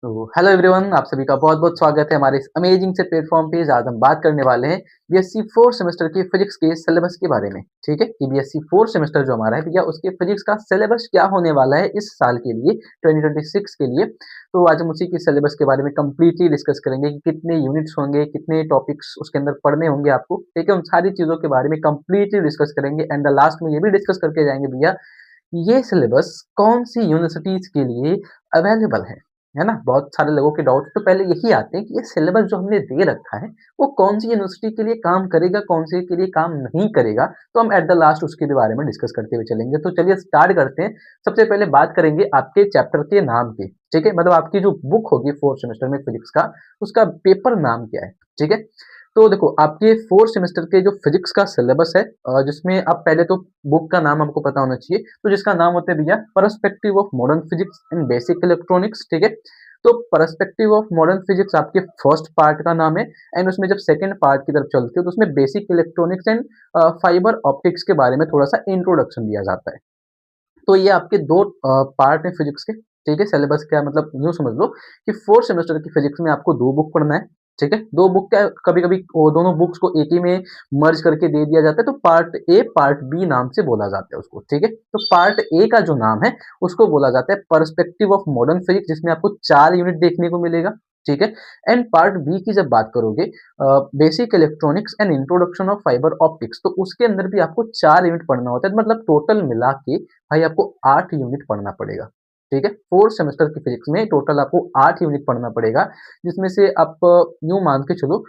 तो hello everyone, आप सभी का बहुत-बहुत स्वागत है हमारे इस अमेजिंग से प्लेटफ़ॉर्म पे। आज हम बात करने वाले हैं बीएससी 4th सेमेस्टर के फिज़िक्स के सिलेबस के बारे में, ठीक है? कि बीएससी 4th सेमेस्टर जो हमारा है भैया, उसके फिज़िक्स का सिलेबस क्या होने वाला है इस साल के लिए, 2026 के लिए। तो आज हम उसी के सिलेबस के बारे में कंप्लीटली डिस्कस करेंगे कि कितने यूनिट्स होंगे, कितने टॉपिक्स उसके अंदर पढ़ने होंगे आपको, ठीक है? उन सारी चीज़ों के बारे में कंप्लीटली डिस्कस करेंगे एंड द लास्ट में ये भी डिस्कस करके जाएँगे भैया, ये सिलेबस कौन-सी यूनिवर्सिटीज़ के लिए अवेलेबल है ना? बहुत सारे लोगों के डाउट्स तो पहले यही आते हैं कि ये सिलेबस जो हमने दे रखा है, वो कौन-सी यूनिवर्सिटी के लिए काम करेगा, कौन-से के लिए काम नहीं करेगा? तो हम एट द लास्ट उसके भी बारे में डिस्कस करते हुए चलेंगे। तो चलिए स्टार्ट करते हैं। सबसे पहले बात करेंगे आपके चैप्टर के नाम की, ठीक है? मतलब आपकी जो बुक होगी 4th सेमेस्टर में फिज़िक्स का, उसका पेपर नाम क्या है, ठीक है? तो देखो, आपके 4th सेमेस्टर के जो फिज़िक्स का सिलेबस है जिसमें आप पहले तो बुक का नाम आपको पता होना चाहिए, तो जिसका नाम होता है भैया perspective of modern physics and basic electronics, ठीक है? तो पर्सपेक्टिव ऑफ मॉडर्न फिजिक्स आपके फर्स्ट पार्ट का नाम है एंड उसमें जब सेकंड पार्ट की तरफ चलते हो तो उसमें basic electronics and fibre optics के बारे में थोड़ा-सा इंट्रोडक्शन दिया जाता है। तो ये आपके 2 पार्ट हैं फिजिक्स के, ठीक है? सिलेबस क्या मतलब यूँ समझ लो कि 4th सेमेस्टर की फिजिक्स में आपको 2 बुक पढ़ना है, ठीक है? 2 बुक क्या कभी-कभी वो दोनों बुक्स को एक ही में मर्ज करके दे दिया जाता है, तो पार्ट ए, पार्ट बी नाम से बोला जाता है उसको, ठीक है? तो पार्ट ए का जो नाम है, उसको बोला जाता है पर्सपेक्टिव ऑफ मॉडर्न फिजिक्स जिसमें आपको 4 यूनिट देखने को मिलेगा, ठीक है? एंड पार्ट बी की जब बात करोगे basic electronics and introduction of fibre optics, तो उसके अंदर भी आपको 4 यूनिट पढ़ना होता है, मतलब टोटल मिला के भाई आपको 8 यूनिट पढ़ना पड़ेगा, ठीक है? 4th सेमेस्टर की फिजिक्स में टोटल आपको 8 यूनिट पढ़ना पड़ेगा, जिसमें से आप यूँ मान के चलो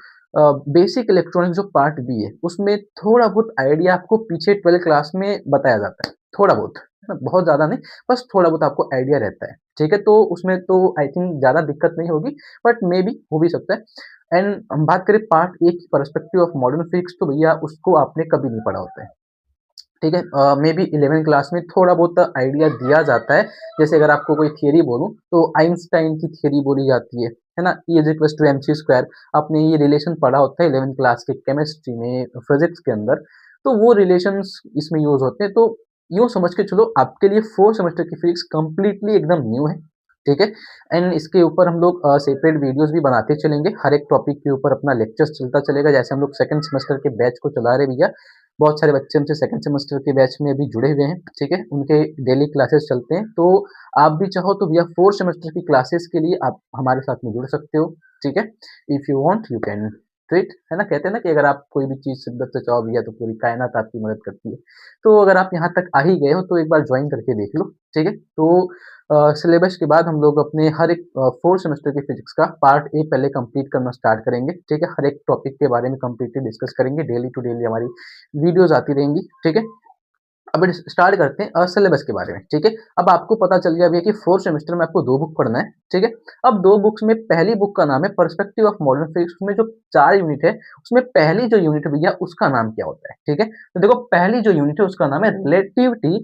बेसिक इलेक्ट्रॉनिक्स जो पार्ट बी है, उसमें थोड़ा बहुत आइडिया आपको पीछे 12th क्लास में बताया जाता है, थोड़ा बहुत, है ना? बहुत ज़्यादा नहीं, बस थोड़ा बहुत आपको आइडिया रहता है, ठीक है? तो उसमें तो आई थिंक ज़्यादा दिक्कत नहीं होगी, बट मे बी हो भी सकता है। एंड हम बात करें पार्ट ए की पर्सपेक्टिव ऑफ मॉडर्न फिजिक्स, तो भैया उसको आपने कभी नहीं पढ़ा होता है। ठीक है? मे बी 11th क्लास में थोड़ा बहुत आइडिया दिया जाता है। जैसे अगर आपको कोई थियरी बोलूँ, तो आइंस्टाइन की थियरी बोली जाती है ना? E is equals to MC square. आपने ये रिलेशन पढ़ा होता है 11th क्लास के केमिस्ट्री में, फिज़िक्स के अंदर, तो वो रिलेशंस इसमें यूज़ होते हैं। तो यूँ समझ के चलो, आपके लिए 4th सेमेस्टर की फिज़िक्स कंप्लीटली एकदम न्यू है, ठीक है? एंड इसके ऊपर हम लोग सेपरेट वीडियोज़ भी बनाते चलेंगे। हर एक टॉपिक के ऊपर अपना लेक्चर्स चलता चलेगा। जैसे हम लोग 2nd सेमेस्टर के बैच को चला रहे भैया, बहुत सारे बच्चे हमसे 2nd सेमेस्टर के बैच में अभी जुड़े हुए हैं, ठीक है? उनके डेली क्लासेस चलते हैं, तो आप भी चाहो तो भैया 4th सेमेस्टर की क्लासेस के लिए आप हमारे साथ में जुड़ सकते हो, ठीक है? If you want you can do it, है ना? कहते हैं ना कि अगर आप कोई भी चीज़ शिद्दत से चाहो भैया, तो पूरी कायनात आपकी मदद करती है। तो अगर आप यहाँ तक आ ही गए हो, तो एक बार जॉइन करके देख लो, ठीक है? तो सिलेबस के बाद हम लोग अपने हर एक 4th सेमेस्टर की फिजिक्स का पार्ट ए पहले कंप्लीट करना स्टार्ट करेंगे, ठीक है? हर एक टॉपिक के बारे में कंप्लीटली डिस्कस करेंगे, डेली टू डेली हमारी वीडियोज़ आती रहेंगी, ठीक है? अब स्टार्ट करते हैं सिलेबस के बारे में, ठीक है? अब आपको पता चल गया भैया कि 4th सेमेस्टर में आपको 2 बुक पढ़ना है, ठीक है? अब 2 बुक्स में पहली बुक का नाम है पर्सपेक्टिव ऑफ मॉडर्न फिजिक्स, उसमें जो 4 यूनिट है, उसमें पहली जो यूनिट है भैया, उसका नाम क्या होता है, ठीक है? तो देखो, पहली जो यूनिट है उसका नाम है रिलेटिविटी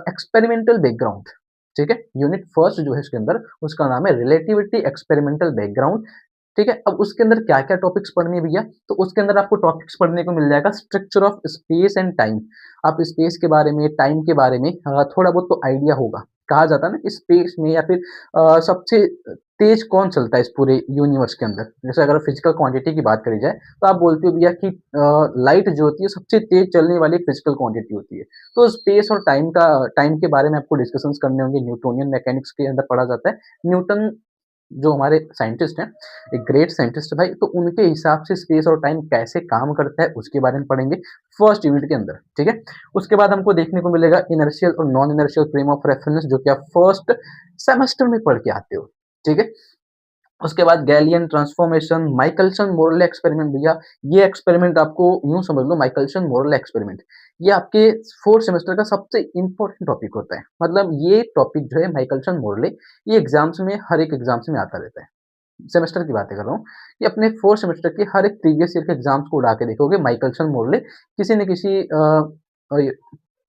एक्सपेरिमेंटल बैकग्राउंड, ठीक है? यूनिट फर्स्ट जो है इसके अंदर, उसका नाम है रिलेटिविटी एक्सपेरिमेंटल बैकग्राउंड, ठीक है? अब उसके अंदर क्या-क्या टॉपिक्स पढ़ने हैं भैया? तो उसके अंदर आपको टॉपिक्स पढ़ने को मिल जाएगा structure of space and time. आप स्पेस के बारे में, टाइम के बारे में थोड़ा बहुत तो आइडिया होगा। कहा जाता है ना कि स्पेस में या फिर सबसे तेज़ कौन चलता है इस पूरे यूनिवर्स के अंदर? जैसे अगर फिज़िकल क्वांटिटी की बात करी जाए, तो आप बोलते हो भैया कि लाइट जो होती है सबसे तेज़ चलने वाली फिज़िकल क्वांटिटी होती है। तो स्पेस और टाइम के बारे में आपको डिस्कशंस करने होंगे, न्यूटोनियन मैकेनिक्स के अंदर पढ़ा जाता है। न्यूटन जो हमारे साइंटिस्ट हैं, एक ग्रेट साइंटिस्ट है भाई, तो उनके हिसाब से स्पेस और टाइम कैसे काम करता है, उसके बारे में पढ़ेंगे फर्स्ट यूनिट के अंदर, ठीक है? उसके बाद हमको देखने को मिलेगा इनर्शियल और non inertial frame of reference, जो कि आप फर्स्ट सेमेस्टर में पढ़ के आते हो, ठीक है? उसके बाद galleon transformation, Michelson Morley experiment भैया, ये एक्सपेरिमेंट आपको यूँ समझ लो, माइकलसन मोरले एक्सपेरिमेंट, ये आपके 4th सेमेस्टर का सबसे इम्पोर्टेंट टॉपिक होता है। मतलब ये टॉपिक जो है माइकलसन मोरले, ये एग्ज़ाम्स में, हर एक एग्ज़ाम्स में आता रहता है। सेमेस्टर की बातें कर रहा हूँ, कि अपने 4th सेमेस्टर के हर एक प्रीवियस ईयर के एग्ज़ाम्स को उड़ा के देखोगे, माइकलसन मोरले किसी न किसी ये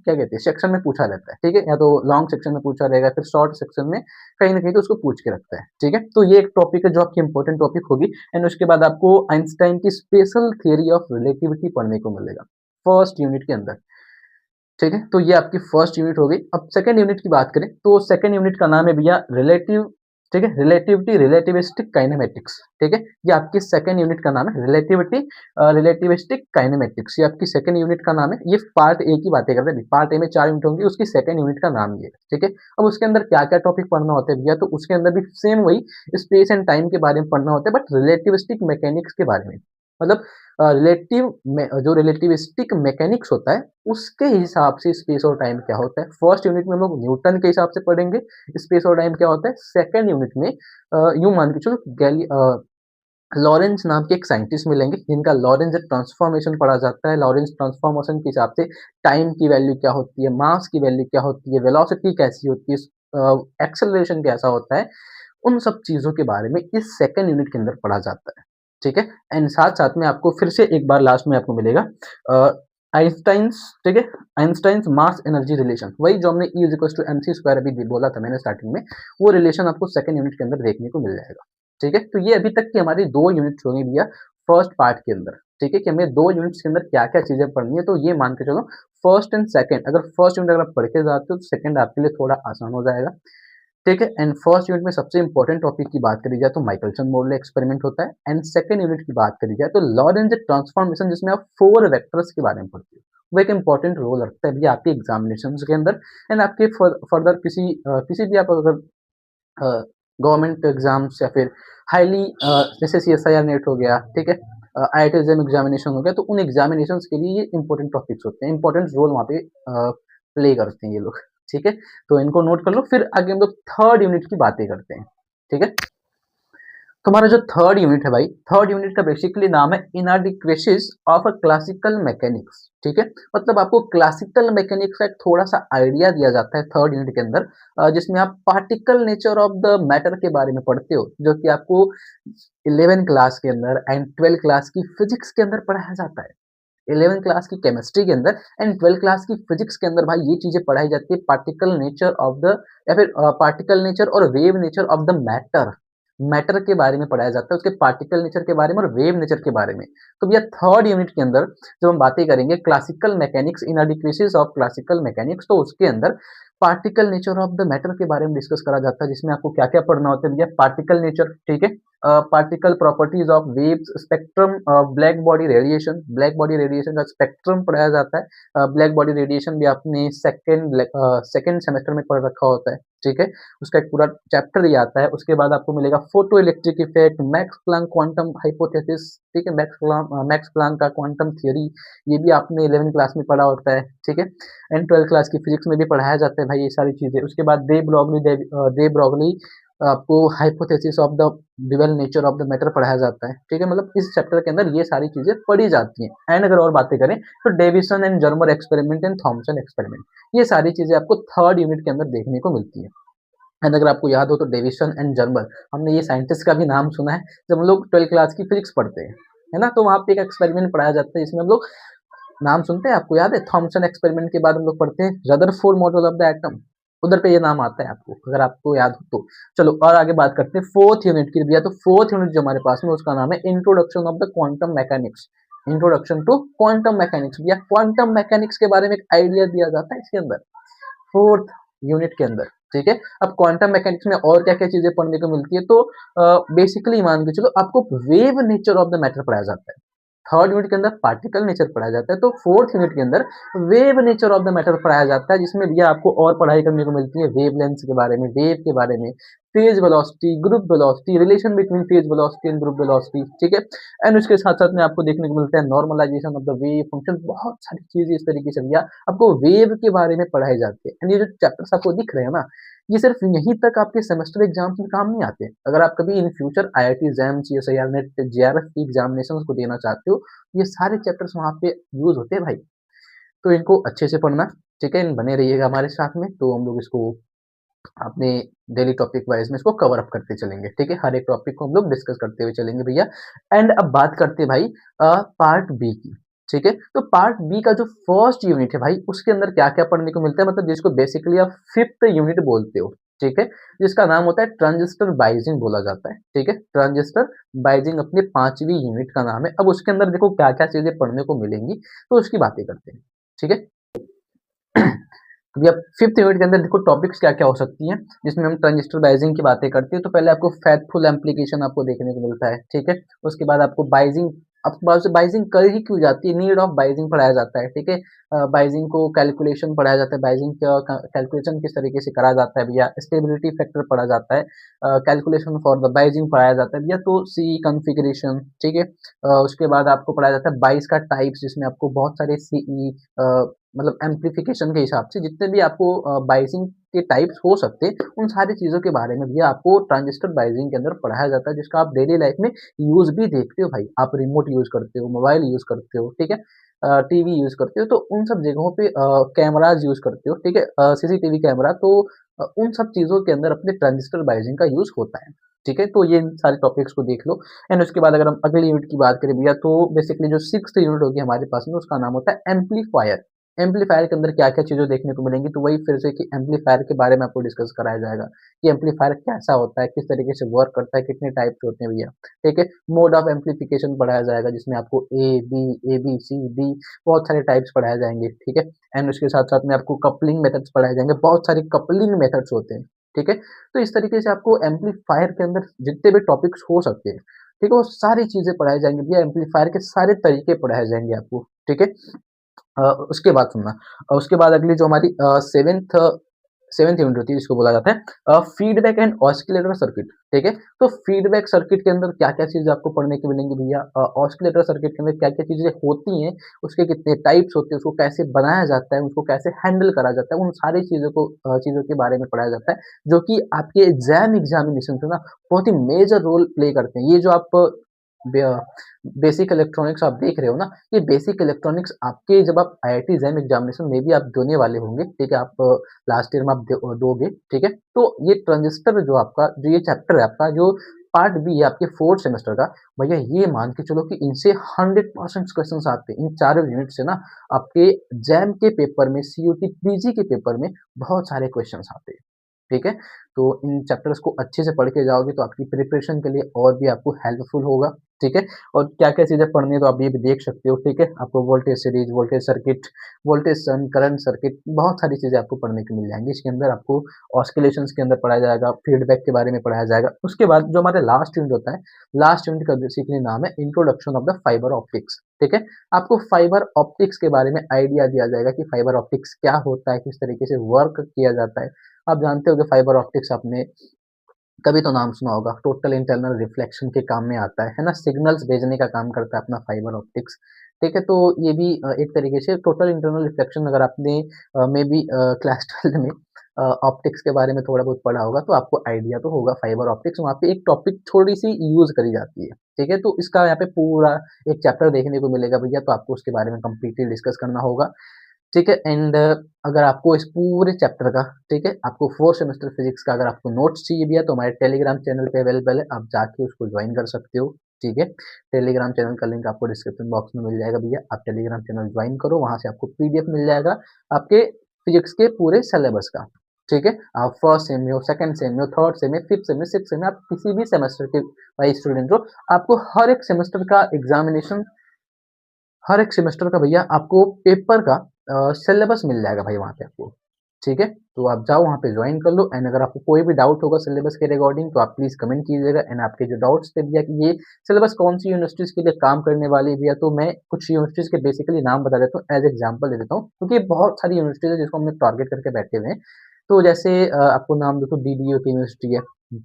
क्या कहते हैं, सेक्शन में पूछा रहता है, ठीक है? या तो लॉन्ग सेक्शन में पूछा रहेगा, फिर शॉर्ट सेक्शन में कहीं न कहीं तो उसको पूछ के रखता है, ठीक है? तो ये एक टॉपिक है जो आपकी इम्पोर्टेंट टॉपिक होगी एंड उसके बाद आपको आइंस्टाइन की स्पेशल थियरी ऑफ रिलेटिविटी पढ़ने को मिलेगा, फर्स्ट यूनिट के अंदर, ठीक है? तो ये आपकी फर्स्ट यूनिट हो गई। अब सेकंड यूनिट की बात करें, तो सेकंड यूनिट का नाम है भैया रिलेटिव ठीक है, रिलेटिविटी, रिलेटिविस्टिक काइनेमेटिक्स, ठीक है, ये आपकी सेकंड यूनिट का नाम है, रिलेटिविटी, रिलेटिविस्टिक काइनेमेटिक्स, ये आपकी सेकंड यूनिट का नाम है। ये पार्ट ए की बातें कर रहे हैं, पार्ट ए में 4 यूनिट होंगी, उसकी सेकंड यूनिट का नाम ये है, ठीक है। अब उसके अंदर क्या-क्या टॉपिक पढ़ना होता है भैया, तो उसके अंदर भी सेम वही स्पेस एंड टाइम के बारे में पढ़ना होता है, बट रिलेटिविस्टिक मैकेनिक्स के बारे में। मतलब रिलेटिव में जो रिलेटिविस्टिक मैकेनिक्स होता है, उसके हिसाब से स्पेस और टाइम क्या होता है। फर्स्ट यूनिट में हम लोग न्यूटन के हिसाब से पढ़ेंगे स्पेस और टाइम क्या होता है। सेकंड यूनिट में यूँ मान के चलो लॉरेंस नाम के एक साइंटिस्ट मिलेंगे जिनका लॉरेंस ट्रांसफॉर्मेशन पढ़ा जाता है। लॉरेंस ट्रांसफॉर्मेशन के हिसाब से टाइम की वैल्यू क्या होती है, मास की वैल्यू क्या होती है, वेलोसिटी कैसी होती है, एक्सेलरेशन कैसा होता है, उन सब चीज़ों के बारे में इस सेकंड यूनिट के अंदर पढ़ा जाता है, ठीक है। एंड साथ-साथ में आपको फिर से एक बार लास्ट में आपको मिलेगा आइंस्टाइन्स, ठीक है, आइंस्टाइन्स मास एनर्जी रिलेशन, वही जो हमने E equals to mc square अभी बोला था मैंने स्टार्टिंग में, वो रिलेशन आपको सेकंड यूनिट के अंदर देखने को मिल जाएगा, ठीक है। तो ये अभी तक की हमारी 2 यूनिट्स होंगी भैया फर्स्ट पार्ट के अंदर, ठीक है, कि हमें 2 यूनिट्स के अंदर क्या-क्या चीज़ें पढ़नी है। तो ये मान के चलो फर्स्ट एंड सेकंड, अगर फर्स्ट यूनिट अगर आप पढ़ के जाते हो तो सेकंड आपके लिए थोड़ा आसान हो जाएगा, ठीक है। एंड फर्स्ट यूनिट में सबसे इंपॉर्टेंट टॉपिक की बात करी जाए तो माइकलसन मोरले एक्सपेरिमेंट होता है। एंड सेकंड यूनिट की बात करी जाए तो लॉरेंज ट्रांसफॉर्मेशन, जिसमें आप 4 वेक्टर्स के बारे में पढ़ते हो, वो एक इंपॉर्टेंट रोल रखता है भैया आपके एग्जामिनेशन के अंदर। एंड आपके फर्दर किसी भी आप अगर गवर्नमेंट एग्जाम्स या फिर हाईली जैसे CSIR नेट हो गया, ठीक है, IIT जेम एग्जामिनेशन हो गया, तो उन एग्जामिनेशंस के लिए ये इंपॉर्टेंट टॉपिक्स होते हैं, इंपॉर्टेंट रोल वहाँ पे प्ले करते हैं ये लोग, ठीक है। तो इनको नोट कर लो। फिर आगे हम लोग थर्ड यूनिट की बातें करते हैं, ठीक है। तो हमारा जो थर्ड यूनिट है भाई, थर्ड यूनिट का बेसिकली नाम है इनएडिक्वेसीज ऑफ अ क्लासिकल मैकेनिक्स, ठीक है। मतलब आपको क्लासिकल मैकेनिक्स का एक थोड़ा सा आइडिया दिया जाता है थर्ड यूनिट के अंदर, जिसमें आप particle nature of the matter के बारे में पढ़ते हो, जो कि आपको 11 क्लास के अंदर एंड 12 क्लास की फिजिक्स के अंदर पढ़ाया जाता है। 11 क्लास की केमिस्ट्री के अंदर एंड 12 क्लास की फिजिक्स के अंदर भाई ये चीजें पढ़ाई जाती है, पार्टिकल नेचर ऑफ द, या फिर पार्टिकल नेचर और wave nature of the matter, matter के बारे में पढ़ाया जाता है, उसके पार्टिकल नेचर के बारे में और वेव नेचर के बारे में। तो भैया थर्ड यूनिट के अंदर जब हम बातें करेंगे classical mechanics, inadequacies of classical mechanics, तो उसके अंदर particle nature of the matter के बारे में डिस्कस करा जाता है, जिसमें आपको क्या क्या पढ़ना होता है भैया। पार्टिकल नेचर, ठीक है, particle properties of waves, spectrum, black body radiation, black body radiation का स्पेक्ट्रम पढ़ाया जाता है। ब्लैक बॉडी रेडिएशन भी आपने सेकेंड सेमेस्टर में पढ़ रखा होता है, ठीक है, उसका एक पूरा चैप्टर ही आता है। उसके बाद आपको मिलेगा photoelectric effect, Max Planck quantum hypothesis, ठीक है, मैक्स प्लैंक का क्वांटम थ्योरी, ये भी आपने 11 क्लास में पढ़ा होता है, ठीक है। एंड 12 क्लास की फिजिक्स में भी पढ़ाया जाता है भाई ये सारी चीजें। उसके बाद दे ब्रॉगली आपको hypothesis of the dual nature of the matter पढ़ाया जाता है, ठीक है। मतलब इस चैप्टर के अंदर ये सारी चीजें पढ़ी जाती हैं। एंड अगर और बातें करें तो Davisson and Germer experiment and Thomson experiment, ये सारी चीजें आपको थर्ड यूनिट के अंदर देखने को मिलती है। एंड अगर आपको याद हो तो डेविसन एंड जर्मर, हमने ये साइंटिस्ट का भी नाम सुना है जब हम लोग 12 क्लास की फिजिक्स पढ़ते हैं, है ना। तो वहाँ पे एक एक्सपेरिमेंट पढ़ाया जाता है जिसमें हम लोग नाम सुनते हैं, आपको याद है थॉमसन एक्सपेरिमेंट के बाद हम लोग पढ़ते हैं Rutherford model of the atom, उधर पे ये नाम आता है आपको, अगर आपको याद हो तो। चलो और आगे बात करते हैं फोर्थ यूनिट की भैया। तो फोर्थ यूनिट जो हमारे पास में उसका नाम है introduction of the quantum mechanics, introduction to quantum mechanics. भैया क्वांटम मैकेनिक्स के बारे में एक आइडिया दिया जाता है इसके अंदर फोर्थ यूनिट के अंदर, ठीक है। अब क्वांटम मैकेनिक्स में और क्या क्या चीजें पढ़ने को मिलती है, तो बेसिकली मान के चलो आपको wave nature of the matter पढ़ाया जाता है। थर्ड यूनिट के अंदर पार्टिकल नेचर पढ़ाया जाता है, तो फोर्थ यूनिट के अंदर wave nature of the matter पढ़ाया जाता है, जिसमें भैया आपको और पढ़ाई करने को मिलती है वेव लेंथ के बारे में, वेव के बारे में, phase velocity, group velocity, relation between phase velocity and group velocity, ठीक है। एंड उसके साथ साथ में आपको देखने को मिलता है normalization of the wave function, बहुत सारी चीजें इस तरीके से भैया आपको वेव के बारे में पढ़ाई जाती है। एंड ये जो चैप्टर्स आपको दिख रहे हैं ना, ये सिर्फ यहीं तक आपके सेमेस्टर एग्जाम्स में काम नहीं आते। अगर आप कभी in future IIT jam, CSIR net, JRF की एग्जामिनेशन को देना चाहते हो, ये सारे चैप्टर्स वहाँ पे यूज होते हैं भाई। तो इनको अच्छे से पढ़ना, ठीक है, बने रहिएगा हमारे साथ में, तो हम लोग इसको अपने डेली टॉपिक वाइज में इसको कवर अप करते चलेंगे, ठीक है। हर एक टॉपिक को हम लोग डिस्कस करते हुए चलेंगे भैया। एंड अब बात करते हैं भाई पार्ट बी की, ठीक है। तो पार्ट बी का जो फर्स्ट यूनिट है भाई, उसके अंदर क्या क्या पढ़ने को मिलता है, मतलब जिसको बेसिकली आप फिफ्थ यूनिट बोलते हो, ठीक है, जिसका नाम होता है ट्रांजिस्टर बाइजिंग बोला जाता है, ठीक है। ट्रांजिस्टर बाइजिंग अपने 5वीं यूनिट का नाम है। अब उसके अंदर देखो क्या क्या चीजें पढ़ने को मिलेंगी, तो उसकी बातें करते हैं, ठीक है। तो भैया 5th यूनिट के अंदर देखो टॉपिक्स क्या-क्या हो सकती हैं, जिसमें हम ट्रांजिस्टर बाइजिंग की बातें करते हैं। तो पहले आपको फेथफुल एप्लीकेशन आपको देखने को मिलता है, ठीक है? उसके बाद आपको बाइजिंग, आपके पास से बाइजिंग करी क्यों जाती है, नीड ऑफ बाइजिंग पढ़ाया जाता है, ठीक है? बाइजिंग को कैलकुलेशन पढ़ाया जाता है, बाइजिंग का कैलकुलेशन किस तरीके से करा जाता है भैया, स्टेबिलिटी फैक्टर पढ़ा जाता है, कैलकुलेशन फॉर द बाइजिंग पढ़ाया जाता है भैया, तो सी कॉन्फ़िगरेशन, ठीक है? उसके बाद आपको पढ़ाया जाता है बाइस का टाइप्स, जिसमें आपको बहुत सारे सीई मतलब एम्प्लीफिकेशन के हिसाब से जितने भी आपको बाइजिंग के टाइप्स हो सकते हैं, उन सारी चीज़ों के बारे में भी आपको ट्रांजिस्टर बाइजिंग के अंदर पढ़ाया जाता है, जिसका आप डेली लाइफ में यूज़ भी देखते हो भाई। आप रिमोट यूज़ करते हो, मोबाइल यूज़ करते हो, ठीक है? टीवी यूज़ करते हो, तो उन सब जगहों पे कैमराज़ यूज़ करते हो, ठीक है? सीसीटीवी कैमरा, तो उन सब चीज़ों के अंदर अपने ट्रांजिस्टर बाइजिंग का यूज़ होता है, ठीक है? तो ये इन सारे टॉपिक्स को देख लो। एंड उसके बाद अगर हम अगली यूनिट की बात करें भैया, तो बेसिकली जो 6th यूनिट होगी हमारे पास में, उसका नाम होता है एम्पलीफायर। एम्पलीफायर के अंदर क्या-क्या चीज़ें देखने को मिलेंगी, तो वही फिर से कि एम्पलीफायर के बारे में आपको डिस्कस कराया जाएगा कि एम्पलीफायर कैसा होता है, किस तरीके से वर्क करता है, कितने टाइप के होते हैं भैया, ठीक है? मोड ऑफ एम्पलीफिकेशन पढ़ाया जाएगा, जिसमें आपको ए, बी, सी, डी बहुत सारे टाइप्स पढ़ाए जाएँगे, ठीक है? एंड उसके साथ-साथ में आपको कपलिंग मेथड्स पढ़ाए जाएँगे, बहुत सारे कपलिंग मेथड्स होते हैं, ठीक है? तो इस तरीके से आपको एम्पलीफायर के अंदर जितने भी टॉपिक्स हो सकते हैं, ठीक है? वो सारी चीज़ें पढ़ाई जाएँगी भैया, एम्पलीफायर के सारे तरीके पढ़ाए जाएँगे आपको, ठीक है? उसके बाद सुनना, उसके बाद अगली जो हमारी 7th यूनिट होती है, जिसको बोला जाता है फीडबैक एंड ऑसिलेटर सर्किट, ठीक है? तो फीडबैक सर्किट के अंदर क्या-क्या चीज़ें आपको पढ़ने को मिलेंगी भैया, ऑसिलेटर सर्किट के अंदर क्या-क्या चीज़ें होती हैं, उसके कितने टाइप्स होते हैं, उसको कैसे बनाया जाता है, उसको कैसे हैंडल करा जाता है, उन सारी चीज़ों के बारे में पढ़ाया जाता है, जो कि आपके एग्ज़ामिनेशन से ना बहुत ही मेजर रोल प्ले करते हैं। ये जो आप बे बेसिक इलेक्ट्रॉनिक्स आप देख रहे हो ना, ये बेसिक इलेक्ट्रॉनिक्स आपके जब आप आईआईटी जैम एग्जामिनेशन में भी आप देने वाले होंगे, ठीक है? आप लास्ट ईयर में आप दोगे, ठीक है? तो ये ट्रांजिस्टर जो आपका जो ये चैप्टर है आपका, जो पार्ट बी है आपके 4th सेमेस्टर का, भैया ये मान के चलो कि इनसे 100% क्वेश्चंस आते हैं। इन चारों यूनिट से ना आपके जैम के पेपर में, सीयूटी पीजी के पेपर में बहुत सारे क्वेश्चंस आते हैं। ठीक है? तो इन चैप्टर्स को अच्छे से पढ़ के जाओगे तो आपकी प्रिपरेशन के लिए और भी आपको हेल्पफुल होगा, ठीक है? और क्या-क्या चीज़ें पढ़नी है तो आप ये भी देख सकते हो, ठीक है? आपको voltage series, voltage circuit, voltage sun, current circuit, बहुत सारी चीज़ें आपको पढ़ने को मिल जाएँगी। इसके अंदर आपको ऑसिलेशंस के अंदर पढ़ाया जाएगा, फीडबैक के बारे में पढ़ाया जाएगा। उसके बाद जो हमारा लास्ट यूनिट होता है, लास्ट यूनिट का बेसिकली नाम है introduction of the fibre optics, ठीक है? आपको फाइबर ऑप्टिक्स के बारे में आइडिया दिया जाएगा कि फाइबर ऑप्टिक्स क्या होता है, किस तरीके से वर्क किया जाता है। आप जानते होंगे फाइबर ऑप्टिक्स, आपने कभी तो नाम सुना होगा, टोटल इंटरनल रिफ्लेक्शन के काम में आता है ना? सिग्नल्स भेजने का काम करता है अपना फाइबर ऑप्टिक्स, ठीक है? तो ये भी एक तरीके से टोटल इंटरनल रिफ्लेक्शन, अगर आपने मेबी क्लास 12 में ऑप्टिक्स के बारे में थोड़ा बहुत पढ़ा होगा, तो आपको आइडिया तो होगा फाइबर ऑप्टिक्स, वहाँ पे एक टॉपिक थोड़ी-सी यूज़ करी जाती है, ठीक है? तो इसका यहाँ पे पूरा एक चैप्टर देखने को मिलेगा भैया, तो आपको उसके बारे में कंप्लीटली डिस्कस करना होगा। ठीक है? एंड अगर आपको इस पूरे चैप्टर का, ठीक है, आपको 4th सेमेस्टर फिजिक्स का अगर आपको नोट्स चाहिए भैया, तो हमारे टेलीग्राम चैनल पे अवेलेबल है, आप जाके उसको ज्वाइन कर सकते हो, ठीक है? टेलीग्राम चैनल का लिंक आपको डिस्क्रिप्शन बॉक्स में मिल जाएगा भैया, आप टेलीग्राम चैनल ज्वाइन करो, वहाँ से आपको पीडीएफ मिल जाएगा आपके फिजिक्स के पूरे सिलेबस का, ठीक है? आप फर्स्ट सेम में हो, सेकंड सेम में हो, थर्ड सेम में, फिफ्थ सेम में, सिक्स्थ सेम में, आप किसी भी सेमेस्टर के भाई स्टूडेंट हो, आपको हर एक सेमेस्टर का एग्ज़ामिनेशन, हर एक सेमेस्टर का भैया आपको पेपर का सिलेबस मिल जाएगा भाई वहाँ पे आपको, ठीक है? तो आप जाओ वहाँ पे जॉइन कर लो, एंड अगर आपको कोई भी डाउट होगा सिलेबस के रिगार्डिंग, तो आप प्लीज़ कमेंट कीजिएगा। एंड आपके जो डाउट्स थे भैया कि ये सिलेबस कौन-सी यूनिवर्सिटीज़ के लिए काम करने वाली है भैया, तो मैं कुछ यूनिवर्सिटीज़ के बेसिकली नाम बता देता हूँ, एज़ एग्ज़ाम्पल दे देता हूँ, क्योंकि बहुत सारी यूनिवर्सिटीज़ है जिसको हम लोग टारगेट करके बैठे हुए हैं। तो जैसे आपको नाम दूँ तो डीडीयू की यूनिवर्सिटी है,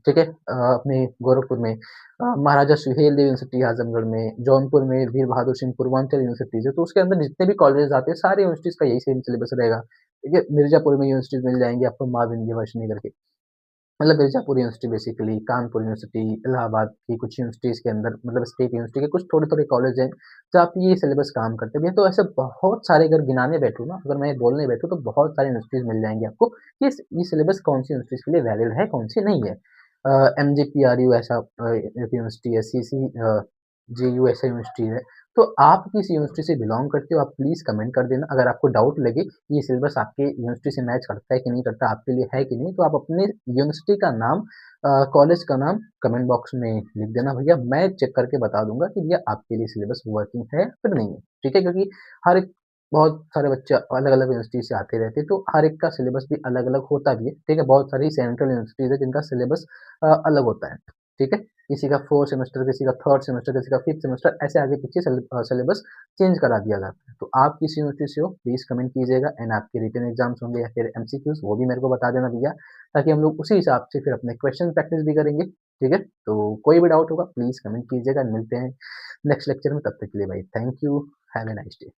ठीक है? अपने गोरखपुर में, महाराजा सुहेल देव यूनिवर्सिटी है आज़मगढ़ में, जौनपुर में वीर बहादुर सिंह पूर्वांचल यूनिवर्सिटीज़ है, तो उसके अंदर जितने भी कॉलेजेस आते हैं, सारी यूनिवर्सिटीज़ का यही सेम सिलेबस रहेगा, ठीक है? मिर्ज़ापुर में यूनिवर्सिटीज़ मिल जाएँगी आपको, माँ विंध्यवासिनी करके, मतलब Mirzapur university basically, Kanpur university, Allahabad की कुछ यूनिवर्सिटीज़ के अंदर, मतलब स्टेट यूनिवर्सिटी के कुछ थोड़े-थोड़े कॉलेज हैं, जहाँ पे ये सिलेबस काम करते हैं। तो ऐसे बहुत सारे, अगर गिनाने बैठूँ ना, अगर मैं बोलने बैठूँ तो बहुत सारी यूनिवर्सिटीज़ मिल जाएँगी आपको, कि ये सिलेबस कौन-सी यूनिवर्सिटीज़ के लिए वैलिड है, कौन-सी नहीं है। एमजीपीआरयू ऐसा एक यूनिवर्सिटी है, जेयू ऐसा यूनिवर्सिटी है। तो आप किस यूनिवर्सिटी से बिलॉन्ग करते हो, आप प्लीज़ कमेंट कर देना। अगर आपको डाउट लगे कि ये सिलेबस आपके यूनिवर्सिटी से मैच करता है कि नहीं करता, आपके लिए है कि नहीं, तो आप अपने यूनिवर्सिटी का नाम, कॉलेज का नाम कमेंट बॉक्स में लिख देना भैया, मैं चेक करके बता दूँगा कि भैया आपके लिए सिलेबस वर्किंग है फिर नहीं है, ठीक है? क्योंकि हर एक बहुत सारे बच्चे अलग-अलग यूनिवर्सिटी से आते रहते हैं, तो हर एक का सिलेबस भी अलग-अलग होता भी है, ठीक है? बहुत सारी सेंट्रल यूनिवर्सिटीज़ है जिनका सिलेबस अलग होता है, ठीक है? किसी का 4th सेमेस्टर, किसी का 3rd सेमेस्टर, किसी का 5th सेमेस्टर ऐसे आगे-पीछे सिलेबस चेंज करा दिया जाता है। तो आप किस यूनिवर्सिटी से हो प्लीज़ कमेंट कीजिएगा एंड आपके रिटन एग्ज़ाम्स होंगे या फिर एमसीक्यूज़ वो भी मेरे को बता देना भैया, ताकि हम लोग उसी हिसाब से फिर अपने क्वेश्चन प्रैक्टिस भी करेंगे, ठीक है? तो कोई भी डाउट होगा प्लीज़ कमेंट कीजिएगा, मिलते हैं नेक्स्ट लेक्चर में, तब तक के लिए भाई thank you, have a nice day.